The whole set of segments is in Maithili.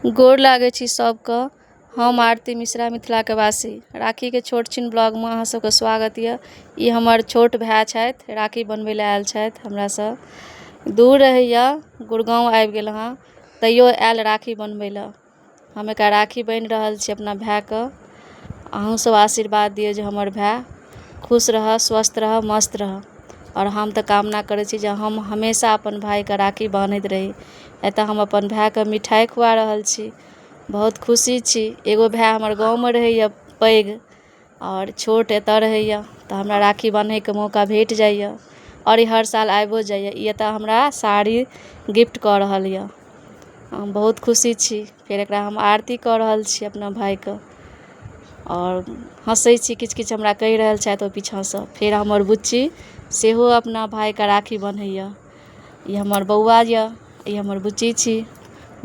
गोर लागै छी सबके। हम आरती मिश्रा, मिथिला के वासी। राखी के छोट छिन ब्लॉग में अहाँ सबके स्वागत है। ई हमर छोट भाई छथि, राखी बनबै ले आयल छथि हमरा से। दूर रहैया, गुड़गांव आबि गेल हँ, तैयो आयल राखी बनबै ले। हम एकरा राखी बनि रहल छी अपना भाई के। अहूँ सब आशीर्वाद दियो जे हमर भाई खुश रह, स्वस्थ रह, मस्त रह। और हम तो कामना करै छी जे हम हमेशा अपन भाई के राखी बांधैत रही। एतऽ हम अपन भाई के मिठाई खुआ रहल छी, बहुत खुशी छी। एगो भाई हमर गाँव में रहैया पैघ, और छोट एतऽ रहैया, तऽ हमरा राखी बान्हे के मौका भेट जाइया। और ई हर साल आबिओ जाइया। ई एतऽ हमरा साड़ी गिफ्ट कऽ रहल यऽ, हम बहुत खुशी छी। फेर एकरा हम आरती कऽ रहल छी अपना भाई के। और हंसै छी, किछु किछु हमरा कहि रहल छथि ओ पीछा से। फेर हमर बुच्ची सेहो अपना भाई के राखी बन्हैया। ई हमर बौआ यऽ, ई हमर बुच्ची छी।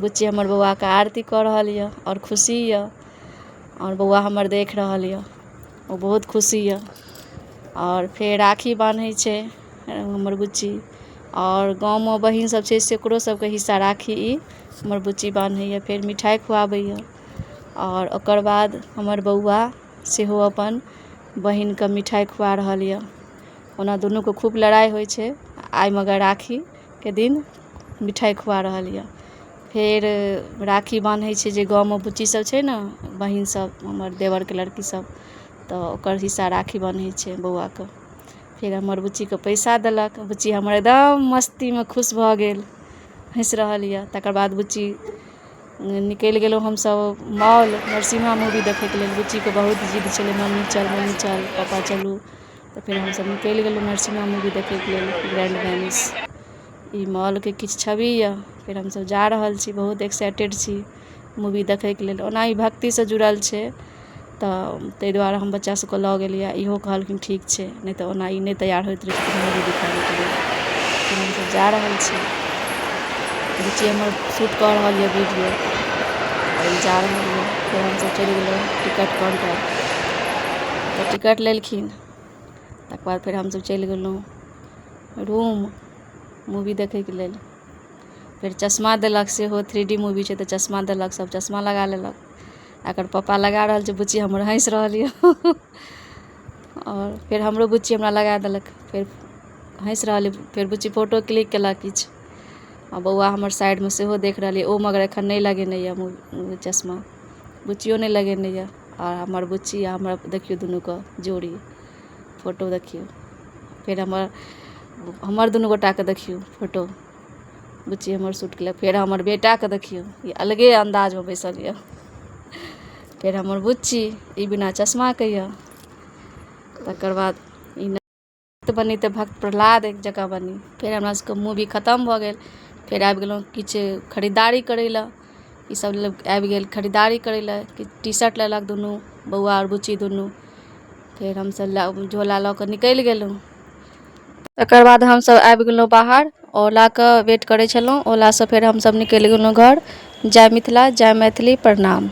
बुच्ची हमर बौआ के आरती कऽ रहल यऽ और खुशी यऽ। और बौआ हमर देख रहल यऽ, ओ बहुत खुशी यऽ। और फेर राखी बान्है छै हमर बुच्ची। और गाँव में बहिन सब छै, सेकरो सबके हिस्सा राखी ई हमर बुच्ची बान्हैया। फेर मिठाई खुआबैया। और ओकर बाद हमर बौआ सेहो अपन बहिन के मिठाई खुआ रहल यऽ। ओना दुनू के खूब लड़ाई होइ छै, आइ मगर राखी के दिन मिठाई खुआ रहल यऽ। फेर राखी बान्है छै जे गाँव में बुच्ची सब छै ने, बहिन सब, हमर देवर के लड़की सब, तऽ ओकर हिस्सा राखी बान्है छै बौआ के। फेर हमर बुच्ची के पैसा देलक, बुच्ची हमर एकदम मस्ती में खुश भऽ गेल, हँसि रहल यऽ। तकर बाद बुच्ची निकलि गेलहुँ हमसब मॉल नरसिम्हा मूवी देखैके लेल। बुच्ची के बहुत जिद छलै, मम्मी चल, पापा चलू। तऽ फेर हमसब निकलि गेलहुँ नरसिम्हा मूवी देखैके लेल, ग्रैंड वैनिस। ई मॉल के किछु छवि यऽ। फेर हमसब जा रहल छी, बहुत एक्साइटेड छी मूवी देखैके लेल। ओना ई भक्ति से जुड़ल छै, तऽ ताहि दुआरे हम बच्चा सबके लऽ गेलियै। इहो कहलखिन ठीक छै, नहि तऽ ओना ई नहि तैयार होइत रहै छथिन मूवी दिखाबैके लेल। फेर हमसब जा रहल छी, बुच्ची हमर शूट कऽ रहल यऽ वीडियो, और ई जा रहल यऽ। फेर हमसब चलि गेलहुँ टिकट काउंटर, तऽ टिकट लेलखिन। तकर बाद फेर हमसब चलि गेलहुँ रूम मूवी देखैके लेल। फेर चश्मा देलक, सेहो 3D मूवी छै तऽ चश्मा देलक, सब चश्मा लगा लेलक। एकर पप्पा लगा रहल छै, बुच्ची हमर हँसि रहल यऽ। और फेर हमरो बुच्ची हमरा लगा देलक, फेर हँसि रहल यऽ। फेर बुच्ची फोटो क्लिक केलक किछु, आ बौआ हमर साइड में सेहो देख रहल यऽ। ओ मगर एखन नहीं लगेने यऽ चश्मा, बुच्चियो नहीं लगेने यऽ। और हमर बुच्ची आ हमरा देखियौ दुनू के जोड़ी फोटो देखियौ। फेर हमर दुनू गोटा के देखियौ फोटो, बुच्ची हमर शूट केलक। फेर हमर बेटा के देखियौ, ई अलगे अंदाज में बैसल यऽ। फेर हमर बुच्ची, ई बिना चश्मा के यऽ। तकर बाद ई बनी तऽ भक्त प्रह्लाद एक जगह बनी। फेर हमरा सबके मूवी खत्म भऽ गेल। फेर आबि गेलहुँ किछु खरीदारी करै लए। ई सब लोग आबि गेल खरीदारी करै लए, किछु टी शर्ट लेलक दुनू, बौआ और बुच्ची दुनू। फेर हमसब झोला लऽ कऽ निकलि गेलहुँ। तकर बाद हमसब आबि गेलहुँ बाहर, ओला के वेट करै छलहुँ। ओला से फेर हमसब निकलि गेलहुँ घर। जय मिथिला, जय मैथिली, प्रणाम।